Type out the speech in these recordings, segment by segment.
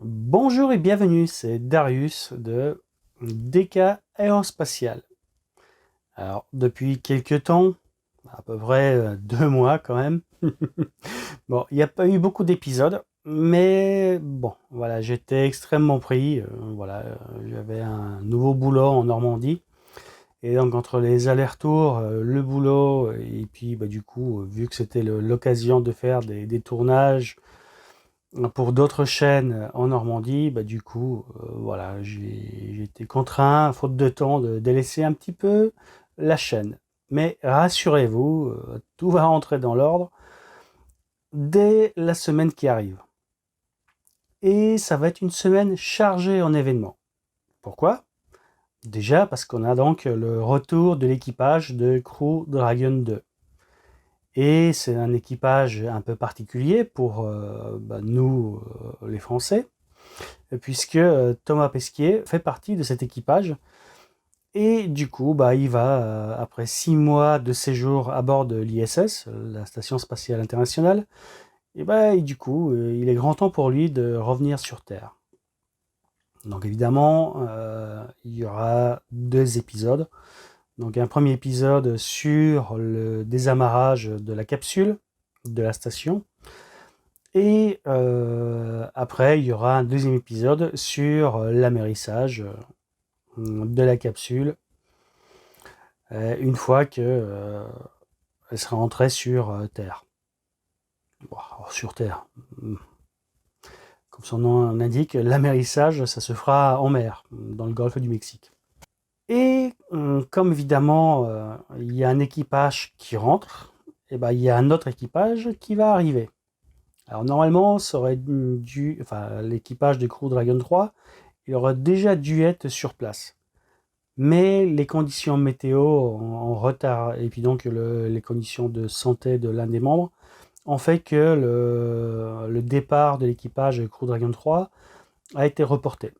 Bonjour et bienvenue, c'est Darius de DK Aérospatial. Alors, depuis quelques temps, à peu près 2 mois quand même, bon, il n'y a pas eu beaucoup d'épisodes, mais bon, voilà, j'étais extrêmement pris. J'avais un nouveau boulot en Normandie, et donc entre les allers-retours, le boulot, et puis du coup, vu que c'était l'occasion de faire des tournages pour d'autres chaînes en Normandie, du coup, voilà, j'ai été contraint, faute de temps, de délaisser un petit peu la chaîne. Mais rassurez-vous, tout va rentrer dans l'ordre dès la semaine qui arrive. Et ça va être une semaine chargée en événements. Pourquoi? Déjà parce qu'on a donc le retour de l'équipage de Crew Dragon 2. Et c'est un équipage un peu particulier pour nous, les Français, puisque Thomas Pesquet fait partie de cet équipage. Et du coup, il va, après 6 mois de séjour à bord de l'ISS, la Station Spatiale Internationale, et du coup, il est grand temps pour lui de revenir sur Terre. Donc évidemment, il y aura 2 épisodes. Donc un premier épisode sur le désamarrage de la capsule de la station. Et après, il y aura un deuxième épisode sur l'amérissage de la capsule une fois que elle sera entrée sur Terre. Bon, alors, sur Terre, comme son nom l'indique, l'amérissage, ça se fera en mer, dans le golfe du Mexique. Et comme évidemment, il y a un équipage qui rentre, il y a un autre équipage qui va arriver. Alors normalement, ça aurait dû, enfin, l'équipage de Crew Dragon 3, il aurait déjà dû être sur place. Mais les conditions météo en retard, et puis donc les conditions de santé de l'un des membres, ont fait que le départ de l'équipage Crew Dragon 3 a été reporté.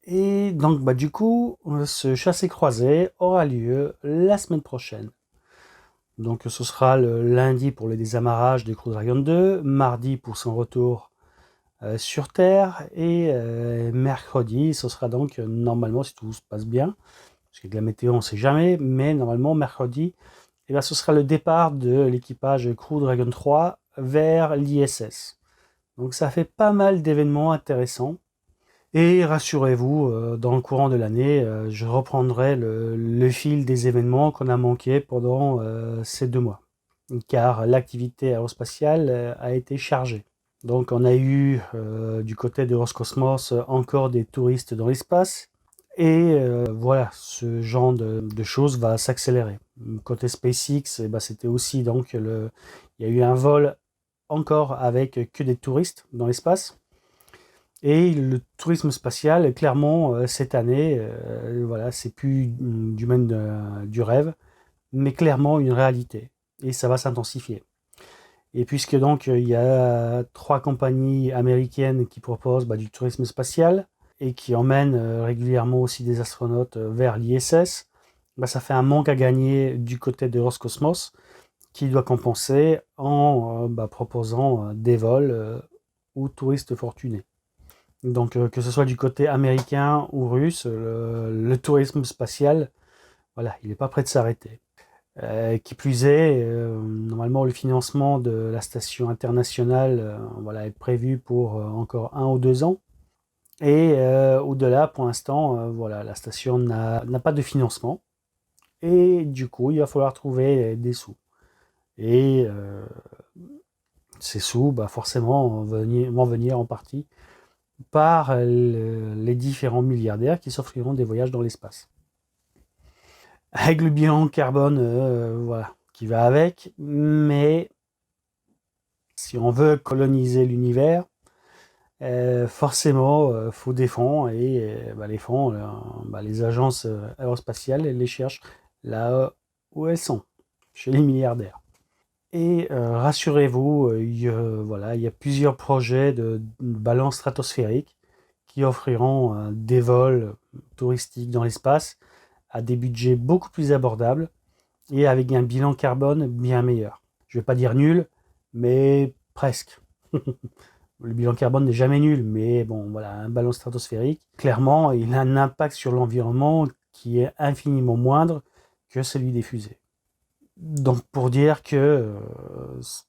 Et donc du coup, ce chassé-croisé aura lieu la semaine prochaine. Donc ce sera le lundi pour le désamarrage de Crew Dragon 2, mardi pour son retour sur Terre, et mercredi, ce sera donc normalement, si tout se passe bien, parce que la météo on ne sait jamais, mais normalement mercredi, ce sera le départ de l'équipage Crew Dragon 3 vers l'ISS. Donc ça fait pas mal d'événements intéressants. Et rassurez-vous, dans le courant de l'année, je reprendrai le fil des événements qu'on a manqué pendant ces 2 mois. Car l'activité aérospatiale a été chargée. Donc on a eu du côté de Roscosmos encore des touristes dans l'espace. Et voilà, ce genre de choses va s'accélérer. Côté SpaceX, c'était aussi donc il y a eu un vol encore avec que des touristes dans l'espace. Et le tourisme spatial, clairement, cette année, voilà, c'est plus du domaine du rêve, mais clairement une réalité. Et ça va s'intensifier. Et puisque donc il y a 3 compagnies américaines qui proposent du tourisme spatial et qui emmènent régulièrement aussi des astronautes vers l'ISS, ça fait un manque à gagner du côté de Roscosmos qui doit compenser en proposant des vols aux touristes fortunés. Donc que ce soit du côté américain ou russe, le tourisme spatial, voilà, il n'est pas prêt de s'arrêter. Qui plus est, normalement le financement de la station internationale voilà, est prévu pour encore 1 ou 2 ans. Et au-delà, pour l'instant, voilà, la station n'a pas de financement. Et du coup, il va falloir trouver des sous. Et ces sous, forcément, vont venir en partie par les différents milliardaires qui s'offriront des voyages dans l'espace. Avec le bilan carbone voilà, qui va avec, mais si on veut coloniser l'univers, forcément, faut des fonds, et les fonds, les agences aérospatiales, elles les cherchent là où elles sont, chez les milliardaires. Et rassurez-vous, voilà, il y a plusieurs projets de ballons stratosphériques qui offriront des vols touristiques dans l'espace à des budgets beaucoup plus abordables et avec un bilan carbone bien meilleur. Je ne vais pas dire nul, mais presque. le bilan carbone n'est jamais nul, mais bon, voilà, un ballon stratosphérique, clairement, il a un impact sur l'environnement qui est infiniment moindre que celui des fusées. Donc pour dire que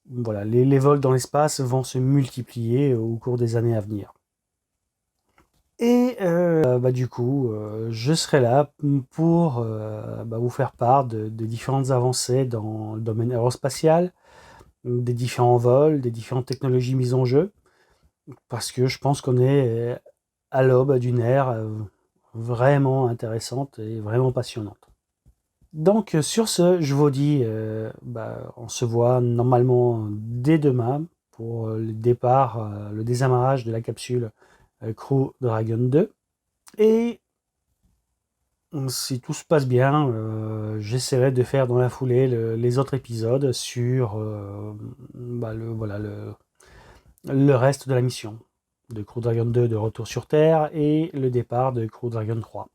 voilà, les vols dans l'espace vont se multiplier au cours des années à venir. Et du coup, je serai là pour vous faire part de différentes avancées dans le domaine aérospatial, des différents vols, des différentes technologies mises en jeu, parce que je pense qu'on est à l'aube d'une ère vraiment intéressante et vraiment passionnante. Donc sur ce, je vous dis, on se voit normalement dès demain pour le départ, le désamarrage de la capsule Crew Dragon 2. Et si tout se passe bien, j'essaierai de faire dans la foulée les autres épisodes sur le reste de la mission de Crew Dragon 2 de retour sur Terre et le départ de Crew Dragon 3.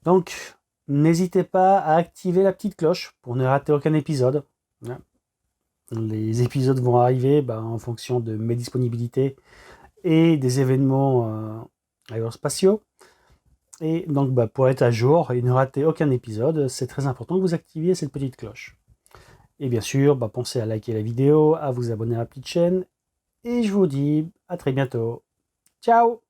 Donc, n'hésitez pas à activer la petite cloche pour ne rater aucun épisode. Les épisodes vont arriver en fonction de mes disponibilités et des événements aérospatiaux. Et donc, pour être à jour et ne rater aucun épisode, c'est très important que vous activiez cette petite cloche. Et bien sûr, pensez à liker la vidéo, à vous abonner à la petite chaîne. Et je vous dis à très bientôt. Ciao!